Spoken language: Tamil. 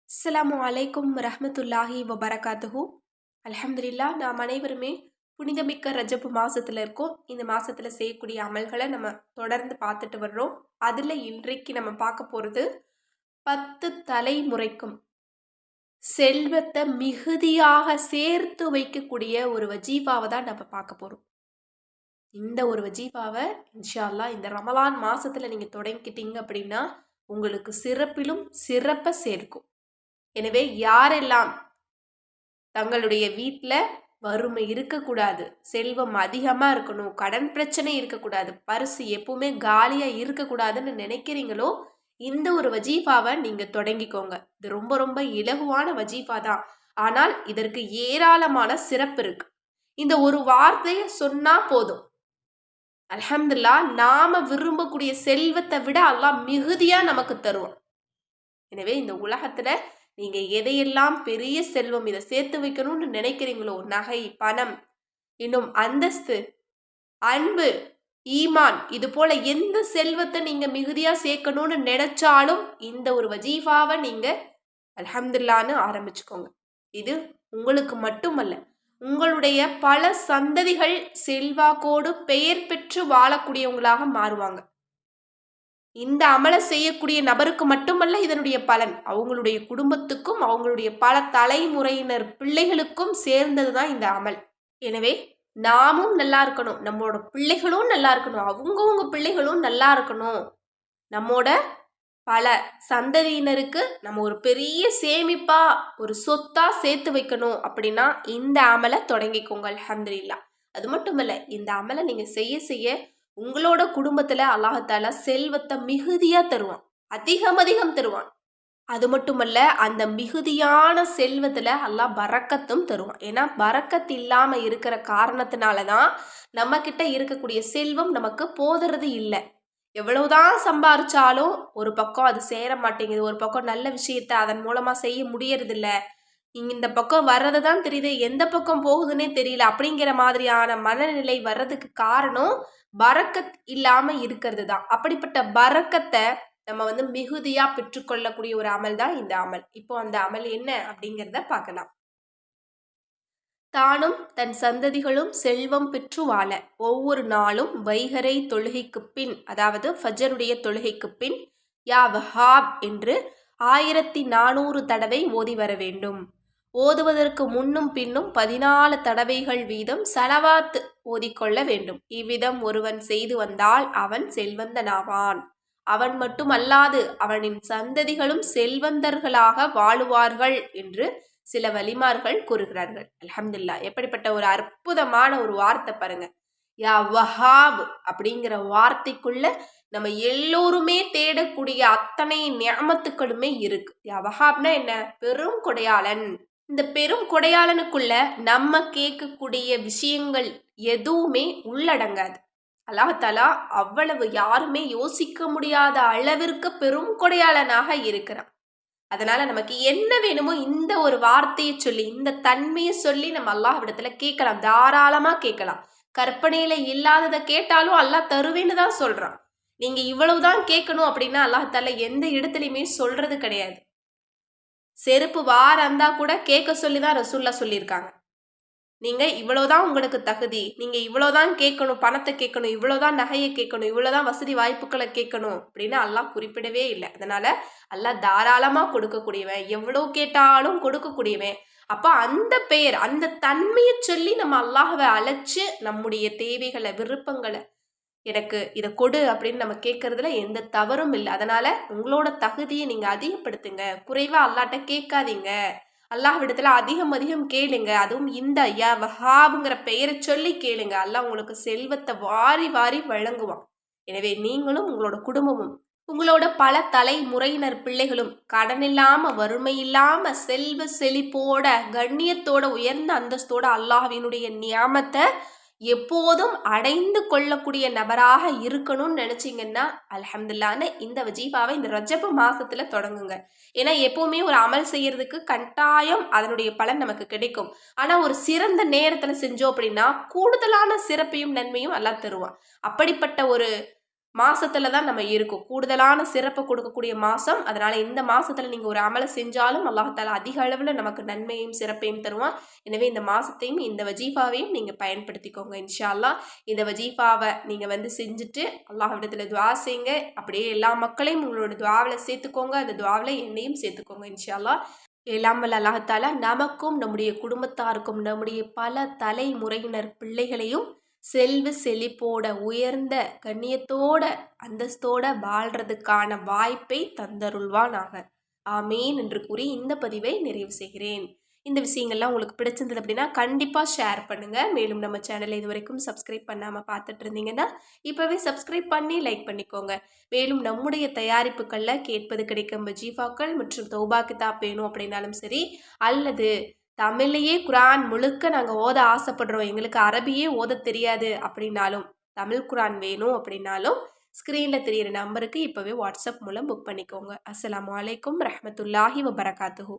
அஸ்ஸலாமு அலைக்கும் ரஹ்மத்துல்லாஹி வபரகாத்துஹு. அல்ஹம்துலில்லாஹ், நாம் அனைவருமே புனிதமிக்க ரஜப் மாசத்துல இருக்கோம். இந்த மாசத்துல செய்யக்கூடிய அமல்களை நம்ம தொடர்ந்து பார்த்துட்டு வர்றோம். அதுல இன்றைக்கு நம்ம பார்க்க போறது 10 தலைமுறைக்கும் செல்வத்தை மிகுதியாக சேர்த்து வைக்கக்கூடிய ஒரு வஜீஃபாவை தான் நம்ம பார்க்க போறோம். இந்த ஒரு வஜீஃபாவை இன்ஷா அல்லாஹ் இந்த ரமலான் மாசத்துல நீங்க தொடங்கிட்டீங்க அப்படின்னா உங்களுக்கு சிறப்பிலும் சிறப்பை சேர்க்கும். எனவே யாரெல்லாம் தங்களுடைய வீட்டில் வறுமை இருக்கக்கூடாது, செல்வம் அதிகமாக இருக்கணும், கடன் பிரச்சனை இருக்கக்கூடாது, பரிசு எப்பவுமே காலியாக இருக்கக்கூடாதுன்னு நினைக்கிறீங்களோ இந்த ஒரு வஜீஃபாவை நீங்கள் தொடங்கிக்கோங்க. இது ரொம்ப ரொம்ப இலகுவான வஜீஃபா தான். ஆனால் இதற்கு ஏராளமான சிறப்பு இருக்கு. இந்த ஒரு வார்த்தையை சொன்னா போதும், அல்ஹம்துலில்லாஹ், நாம விரும்பக்கூடிய செல்வத்தை விட அல்லாஹ் மிகுதியா நமக்கு தருவான். எனவே இந்த உலகத்துல நீங்க எதையெல்லாம் பெரிய செல்வம் இதை சேர்த்து வைக்கணும்னு நினைக்கிறீங்களோ, நகை, பணம், இன்னும் அந்தஸ்து, அன்பு, ஈமான், இது போல எந்த செல்வத்தை நீங்க மிகுதியா சேர்க்கணும்னு நினைச்சாலும் இந்த ஒரு வஜீஃபாவை நீங்க அல்ஹம்துலில்லாஹ்னு ஆரம்பிச்சுக்கோங்க. இது உங்களுக்கு மட்டுமல்ல, உங்களுடைய பல சந்ததிகள் செல்வாக்கோடு பெயர் பெற்று வாழக்கூடியவங்களாக மாறுவாங்க. இந்த அமலை செய்யக்கூடிய நபருக்கு மட்டுமல்ல இதனுடைய பலன், அவங்களுடைய குடும்பத்துக்கும் அவங்களுடைய பல தலைமுறையினர் பிள்ளைகளுக்கும் சேர்ந்தது தான் இந்த அமல். எனவே நாமும் நல்லா இருக்கணும், நம்மளோட பிள்ளைகளும் நல்லா இருக்கணும், அவங்கவுங்க பிள்ளைகளும் நல்லா இருக்கணும், நம்மோட பல சந்ததியினருக்கு நம்ம ஒரு பெரிய சேமிப்பா ஒரு சொத்தா சேர்த்து வைக்கணும் அப்படின்னா இந்த அமலை தொடங்கிக்கோங்க. அல்ஹம்துலில்லாஹ். அது மட்டும் இல்லை, இந்த அமலை நீங்க செய்ய செய்ய உங்களோட குடும்பத்துல அல்லாஹால செல்வத்தை மிகுதியா தருவான், அதிகம் தருவான். அது மட்டுமல்ல, அந்த மிகுதியான செல்வத்துல அல்லாஹ் பரக்கத்தும் தருவான். ஏன்னா பரக்கத்து இல்லாம இருக்கிற காரணத்தினாலதான் நம்ம கிட்ட இருக்கக்கூடிய செல்வம் நமக்கு போதுறது இல்லை. எவ்வளவுதான் சம்பாரிச்சாலும் ஒரு பக்கம் அது சேர மாட்டேங்குது, ஒரு பக்கம் நல்ல விஷயத்த அதன் மூலமா செய்ய முடியறதில்ல, இந்த பக்கம் வர்றது தான் தெரியுது, எந்த பக்கம் போகுதுன்னே தெரியல அப்படிங்கிற மாதிரியான மனநிலை வர்றதுக்கு காரணம் பரக்கத் இல்லாம இருக்கிறது தான். அப்படிப்பட்ட பரக்கத்தை நம்ம மிகுதியா பெற்றுக்கொள்ளக்கூடிய ஒரு அமல் தான் இந்த அமல். இப்போ அந்த அமல் என்ன அப்படிங்கிறத பார்க்கலாம். தானும் தன் சந்ததிகளும் செல்வம் பெற்று வாழ ஒவ்வொரு நாளும் வைகறை தொழுகைக்கு பின், அதாவது ஃபஜருடைய தொழுகைக்கு பின் யா வஹாப் என்று 1400 தடவை ஓதி வர வேண்டும். ஓதுவதற்கு முன்னும் பின்னும் 14 தடவைகள் வீதம் சலவாத் ஓதிக்கொள்ள வேண்டும். இவ்விதம் ஒருவன் செய்து வந்தால் அவன் செல்வந்தனாவான். அவன் மட்டும் அல்லாது அவனின் சந்ததிகளும் செல்வந்தர்களாக வாழுவார்கள் என்று சில வலிமார்கள் கூறுகிறார்கள். அல்ஹம்துலில்லாஹ், எப்படிப்பட்ட ஒரு அற்புதமான ஒரு வார்த்தை பாருங்க. யா வஹாப் அப்படிங்கிற வார்த்தைக்குள்ள நம்ம எல்லோருமே தேடக்கூடிய அத்தனை நியமத்துக்களுமே இருக்கு. யா வஹாப்னா என்ன? பெரும் கொடையாளன். இந்த பெரும் கொடையாளனுக்குள்ள நம்ம கேட்கக்கூடிய விஷயங்கள் எதுவுமே உள்ளடங்காது. அல்லாஹ்தாலா அவ்வளவு யாருமே யோசிக்க முடியாத அளவிற்கு பெரும் கொடையாளனாக இருக்கிறான். அதனால நமக்கு என்ன வேணுமோ இந்த ஒரு வார்த்தையை சொல்லி, இந்த தன்மையை சொல்லி நம்ம அல்லாஹ்விடத்துல கேட்கலாம், தாராளமா கேட்கலாம். கற்பனையில இல்லாததை கேட்டாலும் அல்லாஹ் தருவேன்னு தான் சொல்றான். நீங்க இவ்வளவுதான் கேட்கணும் அப்படின்னா அல்லாஹ்தாலா எந்த இடத்துலையுமே சொல்றது கிடையாது. செருப்பு வார இருந்தா கூட கேட்க சொல்லி தான் ரசூல்லா சொல்லியிருக்காங்க. நீங்க இவ்வளவுதான் உங்களுக்கு தகுதி, நீங்க இவ்வளவுதான் கேட்கணும், பணத்தை கேட்கணும், இவ்வளவுதான் நகையை கேட்கணும், இவ்வளவுதான் வசதி வாய்ப்புகளை கேட்கணும் அப்படின்னு அல்லாஹ் குறிப்பிடவே இல்லை. அதனால அல்லாஹ் தாராளமா கொடுக்கக்கூடியவன், எவ்வளவு கேட்டாலும் கொடுக்கக்கூடியவன். அப்ப அந்த பெயர், அந்த தன்மையை சொல்லி நம்ம அல்லாஹ்வை அழைச்சு நம்முடைய தேவைகளை, விருப்பங்களை, எனக்கு இதை கொடு அப்படின்னு நம்ம கேட்கறதுல எந்த தவறும் இல்லை. அதனால உங்களோட தகுதியை நீங்க அதிகப்படுத்துங்க, குறைவா அல்லாட்ட கேட்காதீங்க, அல்லாஹ்விடத்துல அதிகம் கேளுங்க. அதுவும் இந்த யா வஹாப்ங்கிற பெயரை சொல்லி கேளுங்க. அல்லாஹ் உங்களுக்கு செல்வத்தை வாரி வாரி வழங்குவான். எனவே நீங்களும் உங்களோட குடும்பமும் உங்களோட பல தலைமுறையினர் பிள்ளைகளும் கடன் இல்லாம, வறுமை இல்லாம, செல்வ செழிப்போட, கண்ணியத்தோட, உயர்ந்த அந்தஸ்தோட அல்லாஹ்வினுடைய நியாமத்தை எப்போதும் அடைந்து கொள்ளக்கூடிய நபராக இருக்கணும்னு நினைச்சீங்கன்னா அல்ஹம்துலில்லாஹ்னு இந்த வஜீஃபாவை இந்த ரஜப மாசத்துல தொடங்குங்க. ஏன்னா எப்பவுமே ஒரு அமல் செய்யறதுக்கு கட்டாயம் அதனுடைய பலன் நமக்கு கிடைக்கும். ஆனா ஒரு சிறந்த நேரத்துல செஞ்சோம் அப்படின்னா கூடுதலான சிறப்பையும் நன்மையும் அல்லாஹ் தருவான். அப்படிப்பட்ட ஒரு மாசத்துல தான் நம்ம இருக்கோம். கூடுதலான சிறப்பு கொடுக்கக்கூடிய மாசம். அதனால இந்த மாசத்துல நீங்க ஒரு அமல செஞ்சாலும் அல்லாஹ் தஆலா அதிக அளவுல நமக்கு நன்மையும், சிறப்பையும் தருவான். எனவே இந்த மாசத்தையும், இந்த வஜீஃபாவையும் நீங்க பயன்படுத்திக்கோங்க இன்ஷா அல்லாஹ். இந்த வஜீஃபாவ நீங்க செஞ்சுட்டு அல்லாஹ்விடத்துல துஆ செய்யுங்க. அப்படியே எல்லா மக்களையும் உங்களோட துஆவுல சேர்த்துக்கோங்க. அந்த துஆவுல என்னையும் சேர்த்துக்கோங்க இன்ஷா அல்லாஹ். எல்லாம் வல்ல அல்லாஹ் தஆலா நமக்கும், நம்முடைய குடும்பத்தாருக்கும், நம்முடைய பல தலைமுறையினர் பிள்ளைகளையும் செல்வ செழிப்போட, உயர்ந்த கண்ணியத்தோட, அந்தஸ்தோட வாழ்றதுக்கான வாய்ப்பை தந்தருள்வானாக. ஆமீன் என்று கூறி இந்த பதிவை நிறைவு செய்கிறேன். இந்த விஷயங்கள்லாம் உங்களுக்கு பிடிச்சிருந்தது அப்படின்னா கண்டிப்பா ஷேர் பண்ணுங்க. மேலும் நம்ம சேனலை இதுவரைக்கும் சப்ஸ்கிரைப் பண்ணாம பார்த்துட்டு இருந்தீங்கன்னா, இப்பவே சப்ஸ்கிரைப் பண்ணி லைக் பண்ணிக்கோங்க. மேலும் நம்முடைய தயாரிப்புகள்ல கேட்பது கிடைக்கும் வஜீஃபாக்கள் மற்றும் தௌபா கிதாப் வேணும் அப்படின்னாலும் சரி, அல்லது தமிழ்லயே குரான் முழுக்க நாங்க ஓத ஆசைப்படுறோம். எங்களுக்கு அரபியே ஓதத் தெரியாது அப்படின்னாலும், தமிழ் குரான் வேணும் அப்படின்னாலும், ஸ்க்ரீன்ல தெரியிற நம்பருக்கு இப்பவே வாட்ஸ்அப் மூலம் புக் பண்ணிக்கோங்க. அஸ்ஸலாமு அலைக்கும் ரஹ்மத்துல்லாஹி வபரகாத்துஹு.